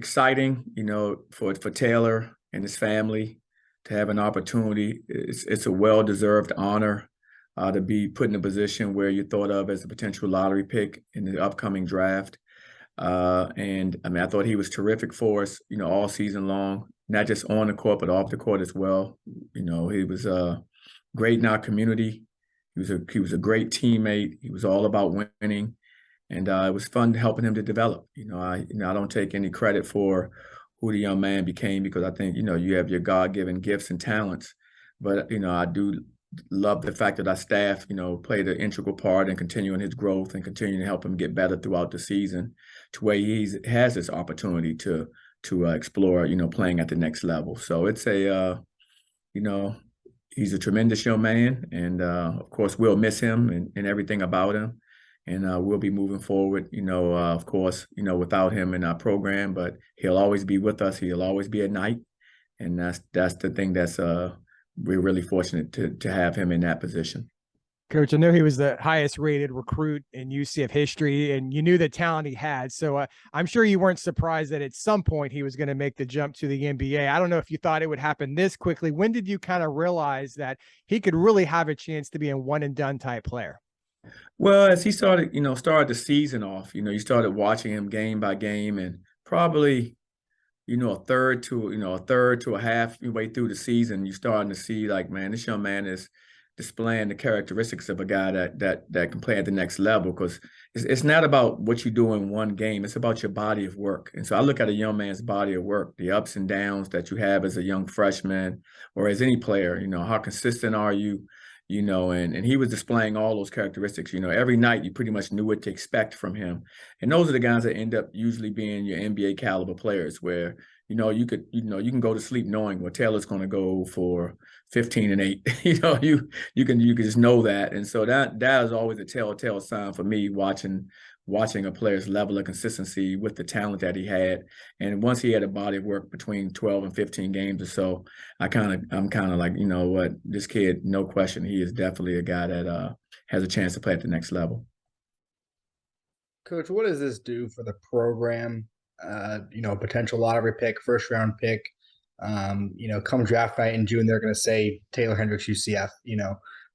exciting, for Taylor and his family to have an opportunity. It's a well-deserved honor to be put in a position where you're thought of as a potential lottery pick in the upcoming draft. And I mean, I thought he was terrific for us, all season long, not just on the court, but off the court as well. He was great in our community. He was a great teammate. He was all about winning, and it was fun helping him to develop. I don't take any credit for who the young man became because I think you have your God-given gifts and talents, but I do love the fact that our staff played an integral part in continuing his growth and continuing to help him get better throughout the season, to where he has this opportunity to explore playing at the next level. So it's you know he's a tremendous young man, and of course we'll miss him and everything about him. And we'll be moving forward, of course, without him in our program, but he'll always be with us. He'll always be at night. And that's the thing that's we're really fortunate to have him in that position. Coach, I know he was the highest rated recruit in UCF history, and you knew the talent he had. So I'm sure you weren't surprised that at some point he was going to make the jump to the NBA. I don't know if you thought it would happen this quickly. When did you kind of realize that he could really have a chance to be a one and done type player? Well, as he started the season off, you started watching him game by game, and probably, a third to a half way through the season, you're starting to see like, man, this young man is displaying the characteristics of a guy that can play at the next level. Because it's not about what you do in one game; it's about your body of work. And so I look at a young man's body of work, the ups and downs that you have as a young freshman or as any player. How consistent are you? And he was displaying all those characteristics. Every night you pretty much knew what to expect from him. And those are the guys that end up usually being your NBA caliber players where, you can go to sleep knowing, well, Taylor's going to go for 15 and 8. You can just know that. And so that is always a telltale sign for me watching a player's level of consistency with the talent that he had. And once he had a body of work between 12 and 15 games or so, I'm kind of like, what, this kid, no question, he is definitely a guy that has a chance to play at the next level. Coach, what does this do for the program? Potential lottery pick, first round pick. Come draft night in June, they're going to say Taylor Hendricks, UCF.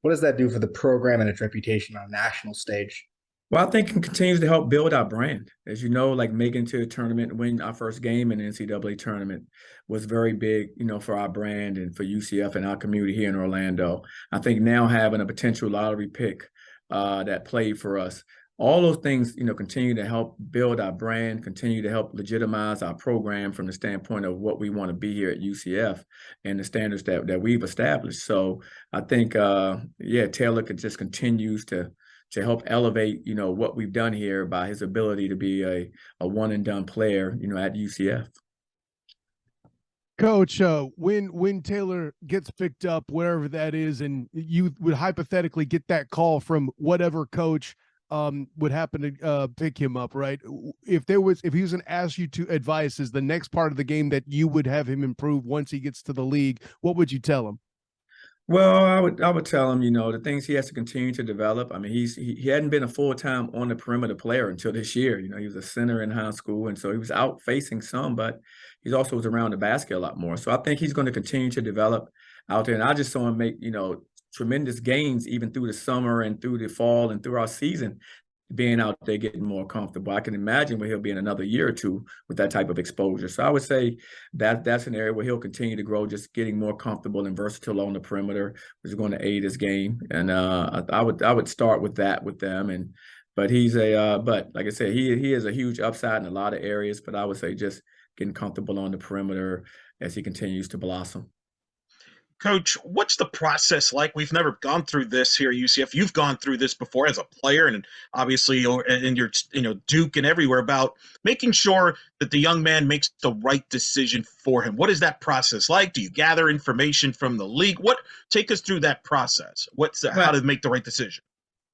What does that do for the program and its reputation on a national stage? Well, I think it continues to help build our brand. As you know, like making it to a tournament, win our first game in the NCAA tournament was very big, for our brand and for UCF and our community here in Orlando. I think now having a potential lottery pick that played for us, all those things, continue to help build our brand, continue to help legitimize our program from the standpoint of what we want to be here at UCF and the standards that we've established. So I think, Taylor just continues to help elevate, what we've done here by his ability to be a one and done player, at UCF. Coach, when Taylor gets picked up, wherever that is, and you would hypothetically get that call from whatever coach would happen to pick him up, right? If he was going to ask you to advise is the next part of the game that you would have him improve once he gets to the league, what would you tell him? Well, I would tell him, the things he has to continue to develop. I mean, he hadn't been a full-time on the perimeter player until this year. He was a center in high school, and so he was out facing some, but he also was around the basket a lot more. So I think he's going to continue to develop out there. And I just saw him make, tremendous gains even through the summer and through the fall and through our season, being out there getting more comfortable. I can imagine where he'll be in another year or two with that type of exposure. So I would say that's an area where he'll continue to grow, just getting more comfortable and versatile on the perimeter, which is going to aid his game. And I would start with that with them. But like I said, he is a huge upside in a lot of areas. But I would say just getting comfortable on the perimeter as he continues to blossom. Coach, what's the process like? We've never gone through this here at UCF. You've gone through this before as a player, and obviously in your Duke and everywhere, about making sure that the young man makes the right decision for him. What is that process like? Do you gather information from the league? Take us through that process. How to make the right decision?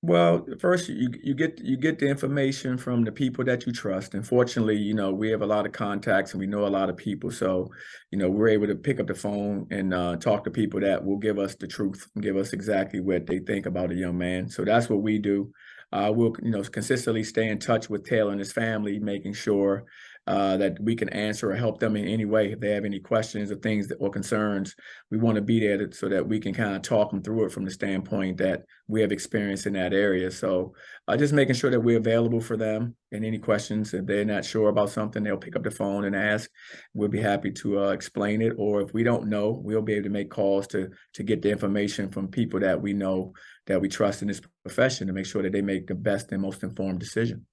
Well, first you get the information from the people that you trust. And fortunately, we have a lot of contacts and we know a lot of people. So, we're able to pick up the phone and talk to people that will give us the truth and give us exactly what they think about a young man. So that's what we do. We'll, consistently stay in touch with Taylor and his family, making sure that we can answer or help them in any way. If they have any questions or things or concerns, we want to be there so that we can kind of talk them through it from the standpoint that we have experience in that area. So just making sure that we're available for them and any questions. If they're not sure about something, they'll pick up the phone and ask. We'll be happy to explain it. Or if we don't know, we'll be able to make calls to get the information from people that we know, that we trust in this profession, to make sure that they make the best and most informed decision.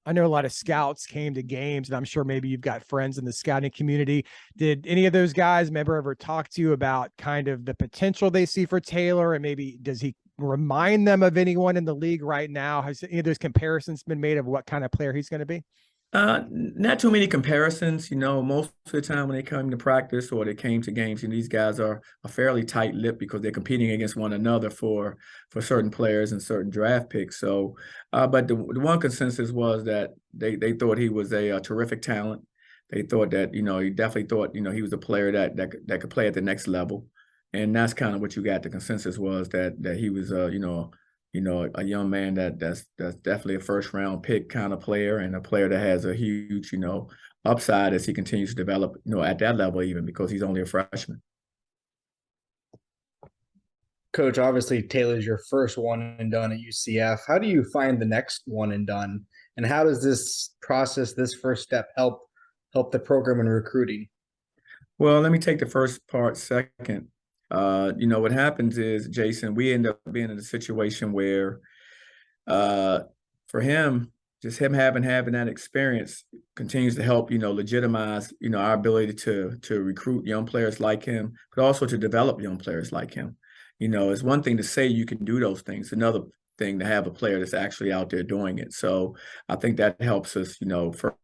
I know a lot of scouts came to games, and I'm sure maybe you've got friends in the scouting community. Did any of those guys ever talk to you about kind of the potential they see for Taylor, and maybe does he remind them of anyone in the league right now? Has any of those comparisons been made of what kind of player he's going to be? Not too many comparisons. Most of the time when they come to practice or they came to games, these guys are fairly tight-lipped because they're competing against one another for certain players and certain draft picks. So, but the one consensus was that they thought he was a terrific talent. They thought that, he definitely thought, he was a player that could play at the next level. And that's kind of what you got. The consensus was that he was, a young man that's definitely a first-round pick kind of player, and a player that has a huge, upside as he continues to develop, at that level, even because he's only a freshman. Coach, obviously Taylor's your first one and done at UCF. How do you find the next one and done? And how does this process, this first step, help the program in recruiting? Well, let me take the first part second. What happens is, Jason, we end up being in a situation where for him, just him having that experience continues to help, legitimize, our ability to recruit young players like him, but also to develop young players like him. It's one thing to say you can do those things, another thing to have a player that's actually out there doing it. So I think that helps us,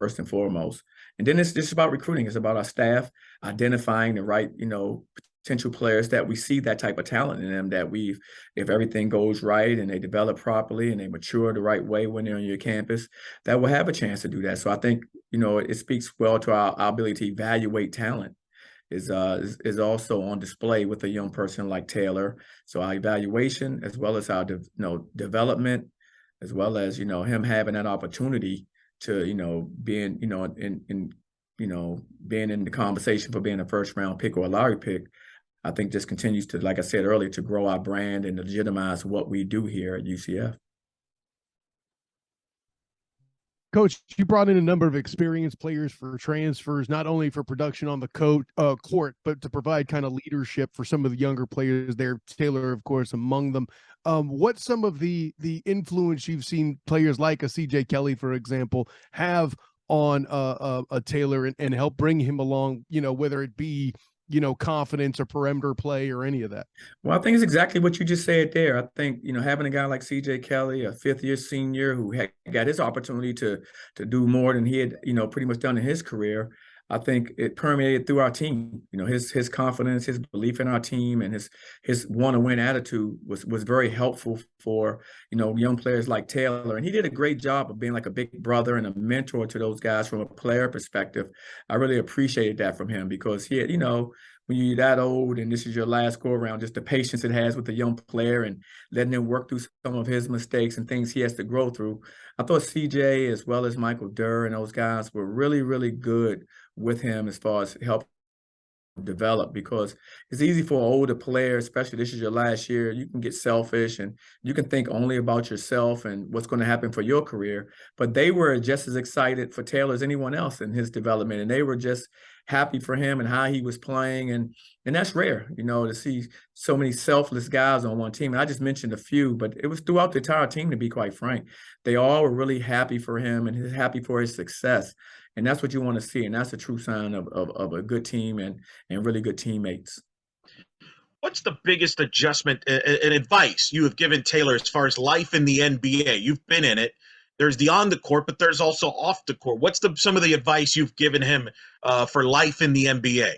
first and foremost. And then it's just about recruiting. It's about our staff identifying the right, potential players that we see that type of talent in them, that if everything goes right and they develop properly and they mature the right way when they're on your campus, that will have a chance to do that. So I think, it speaks well to our ability to evaluate talent is also on display with a young person like Taylor. So our evaluation, as well as our development, as well as, him having that opportunity to, being, being in the conversation for being a first round pick or a lottery pick, I think just continues to, like I said earlier, to grow our brand and legitimize what we do here at UCF. Coach, you brought in a number of experienced players for transfers, not only for production on the court, but to provide kind of leadership for some of the younger players there. Taylor, of course, among them. What's some of the influence you've seen players like a CJ Kelly, for example, have on a Taylor and help bring him along, whether it be, confidence or perimeter play or any of that? Well, I think it's exactly what you just said there. I think, having a guy like CJ Kelly, a fifth-year senior who had got his opportunity to do more than he had, pretty much done in his career, I think it permeated through our team. His confidence, his belief in our team, and his want-to-win attitude was very helpful for, young players like Taylor. And he did a great job of being like a big brother and a mentor to those guys from a player perspective. I really appreciated that from him, because he had, when you're that old and this is your last go around, just the patience it has with the young player and letting him work through some of his mistakes and things he has to grow through. I thought CJ, as well as Michael Durr and those guys, were really, really good with him as far as help develop, because it's easy for an older player, especially this is your last year, you can get selfish and you can think only about yourself and what's going to happen for your career. But they were just as excited for Taylor as anyone else in his development, and they were just happy for him and how he was playing. And that's rare, to see so many selfless guys on one team. And I just mentioned a few, but it was throughout the entire team, to be quite frank. They all were really happy for him and happy for his success. And that's what you want to see. And that's a true sign of a good team and really good teammates. What's the biggest adjustment and advice you have given Taylor as far as life in the NBA? You've been in it. There's the on the court, but there's also off the court. What's some of the advice you've given him for life in the NBA?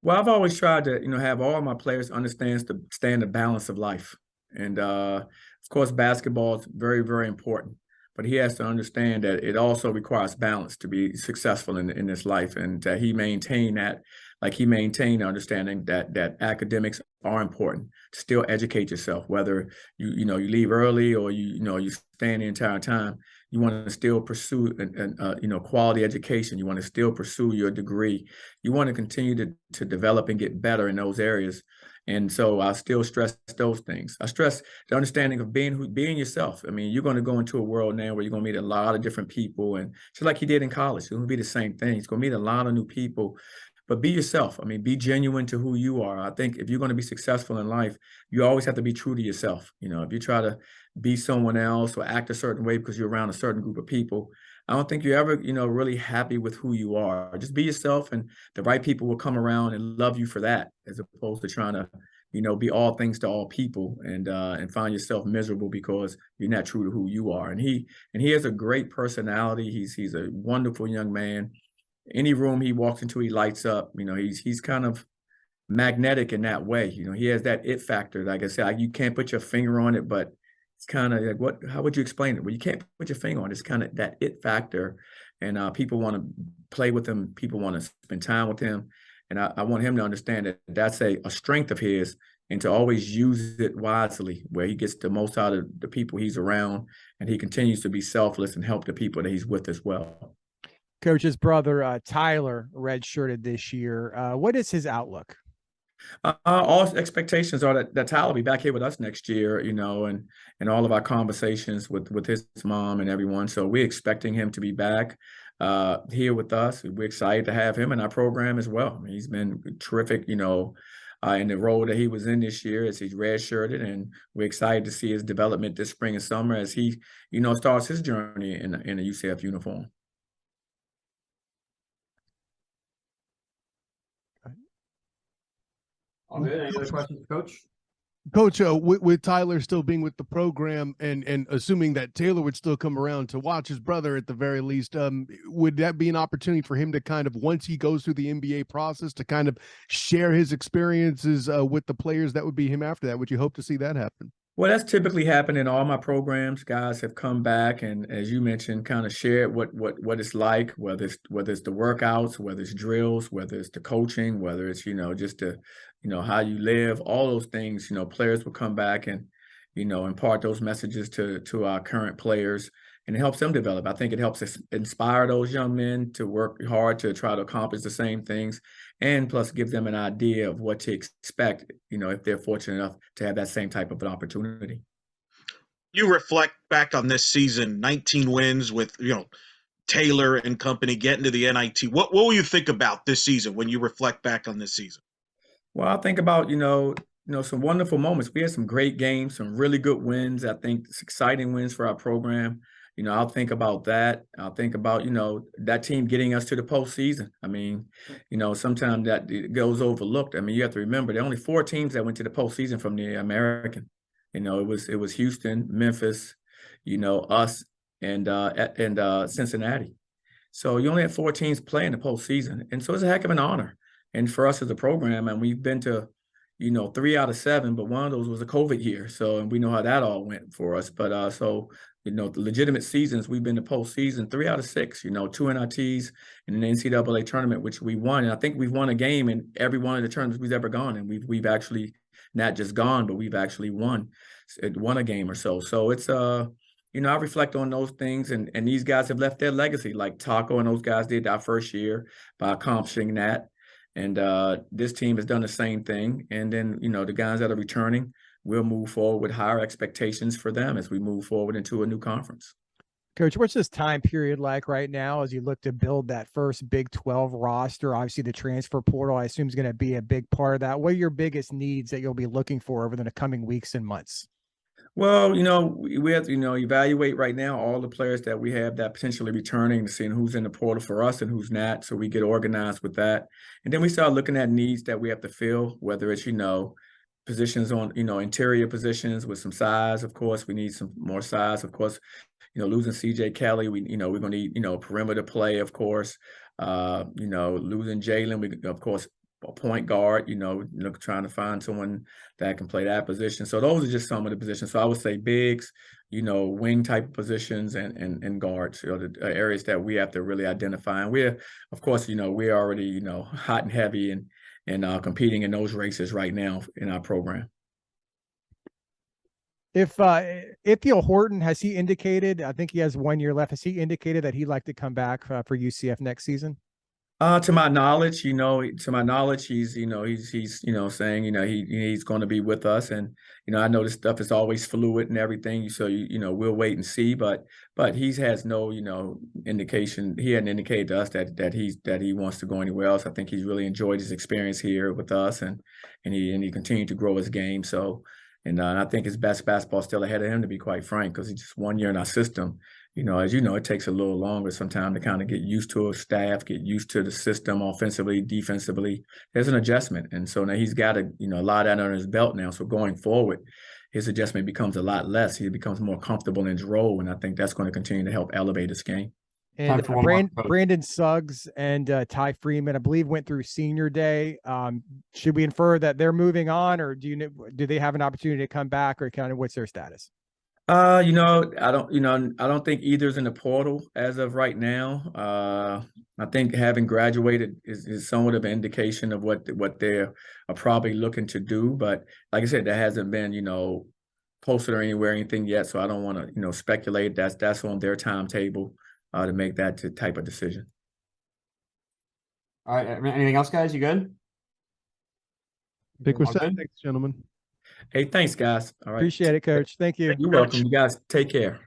Well, I've always tried to, have all my players understand the balance of life. And of course, basketball is very, very important. But he has to understand that it also requires balance to be successful in this life, and that he maintain that, like he maintained understanding that academics are important. Still educate yourself, whether you leave early or you stay the entire time. You want to still pursue quality education. You want to still pursue your degree. You want to continue to develop and get better in those areas. And so I still stress those things. I stress the understanding of being yourself. I mean, you're going to go into a world now where you're going to meet a lot of different people, and just like you did in college, it's going to be the same thing. It's going to meet a lot of new people, but be yourself. I mean, be genuine to who you are. I think if you're going to be successful in life, you always have to be true to yourself. If you try to be someone else or act a certain way because you're around a certain group of people, I don't think you're ever, really happy with who you are. Just be yourself, and the right people will come around and love you for that, as opposed to trying to, be all things to all people and find yourself miserable because you're not true to who you are. And he has a great personality. He's a wonderful young man. Any room he walks into, he lights up. He's kind of magnetic in that way. He has that it factor. Like I said, you can't put your finger on it, but it's kind of like, how would you explain it? Well, you can't put your finger on it. It's kind of that it factor. And people want to play with him. People want to spend time with him. And I want him to understand that that's a strength of his, and to always use it wisely, where he gets the most out of the people he's around, and he continues to be selfless and help the people that he's with as well. Coach's brother, Tyler, redshirted this year. What is his outlook? All expectations are that Tyler will be back here with us next year, and all of our conversations with his mom and everyone. So we're expecting him to be back here with us. We're excited to have him in our program as well. I mean, he's been terrific, in the role that he was in this year as he's redshirted, and we're excited to see his development this spring and summer as he, starts his journey in a UCF uniform. All good. Any other questions, Coach? Coach, with Tyler still being with the program and assuming that Taylor would still come around to watch his brother at the very least, would that be an opportunity for him to kind of, once he goes through the NBA process, to kind of share his experiences with the players that would be him after that? Would you hope to see that happen? Well, that's typically happened in all my programs. Guys have come back and, as you mentioned, kind of shared what it's like, whether it's the workouts, whether it's drills, whether it's the coaching, whether it's, just the, how you live, all those things. Players will come back and, impart those messages to our current players, and it helps them develop. I think it helps us inspire those young men to work hard to try to accomplish the same things, and plus give them an idea of what to expect, if they're fortunate enough to have that same type of an opportunity. You reflect back on this season, 19 wins with, Taylor and company getting to the NIT. What will you think about this season when you reflect back on this season? Well, I think about, some wonderful moments. We had some great games, some really good wins. I think it's exciting wins for our program. I'll think about that. I'll think about, that team getting us to the postseason. I mean, sometimes that it goes overlooked. I mean, you have to remember there are only 4 teams that went to the postseason from the American. It was Houston, Memphis, us, and Cincinnati. So you only have 4 teams playing the postseason, and so it's a heck of an honor. And for us as a program, and we've been to, 3 out of 7, but one of those was a COVID year. So, and we know how that all went for us. But the legitimate seasons, we've been to postseason 3 out of 6, 2 NITs and an NCAA tournament, which we won. And I think we've won a game in every one of the tournaments we've ever gone. And we've actually not just gone, but we've actually won a game or so. So it's, I reflect on those things, and these guys have left their legacy, like Taco and those guys did our first year by accomplishing that. And this team has done the same thing. And then, the guys that are returning, we'll move forward with higher expectations for them as we move forward into a new conference. Coach, what's this time period like right now as you look to build that first Big 12 roster? Obviously, the transfer portal, I assume, is going to be a big part of that. What are your biggest needs that you'll be looking for over the coming weeks and months? Well, we have to, evaluate right now all the players that we have that potentially returning, seeing who's in the portal for us and who's not. So we get organized with that. And then we start looking at needs that we have to fill, whether it's, positions on, interior positions with some size. Of course, we need some more size. Of course, losing CJ Kelly, we're going to need, perimeter play, of course. Losing Jalen, we, of course, a point guard, trying to find someone that can play that position. So those are just some of the positions. So I would say bigs, wing type positions and guards, the areas that we have to really identify. And we're, of course, we're already, hot and heavy and competing in those races right now in our program. If Horton, has he indicated, I think he has 1 year left, has he indicated that he'd like to come back for UCF next season? To my knowledge, he's saying, he's going to be with us, and I know this stuff is always fluid and everything, so we'll wait and see, but he has no, indication. He hadn't indicated to us that he wants to go anywhere else. I think he's really enjoyed his experience here with us, and he continued to grow his game. So, and I think his best basketball still ahead of him, to be quite frank, because he's just 1 year in our system. As it takes a little longer sometimes to kind of get used to a staff, get used to the system offensively, defensively. There's an adjustment. And so now he's got a lot of that under his belt now. So going forward, his adjustment becomes a lot less. He becomes more comfortable in his role. And I think that's going to continue to help elevate his game. And Brandon Suggs and Ty Freeman, I believe, went through senior day. Should we infer that they're moving on, or do they have an opportunity to come back, or kind of what's their status? I don't think either's in the portal as of right now. I think having graduated is somewhat of an indication of what they are probably looking to do. But like I said, there hasn't been, posted or anywhere, anything yet. So I don't want to, speculate. That's on their timetable to make that type of decision. All right. Anything else, guys? You good? I think we're set. Okay. Thanks, gentlemen. Hey, thanks, guys. All right. Appreciate it, Coach. Thank you. You're welcome. You guys take care.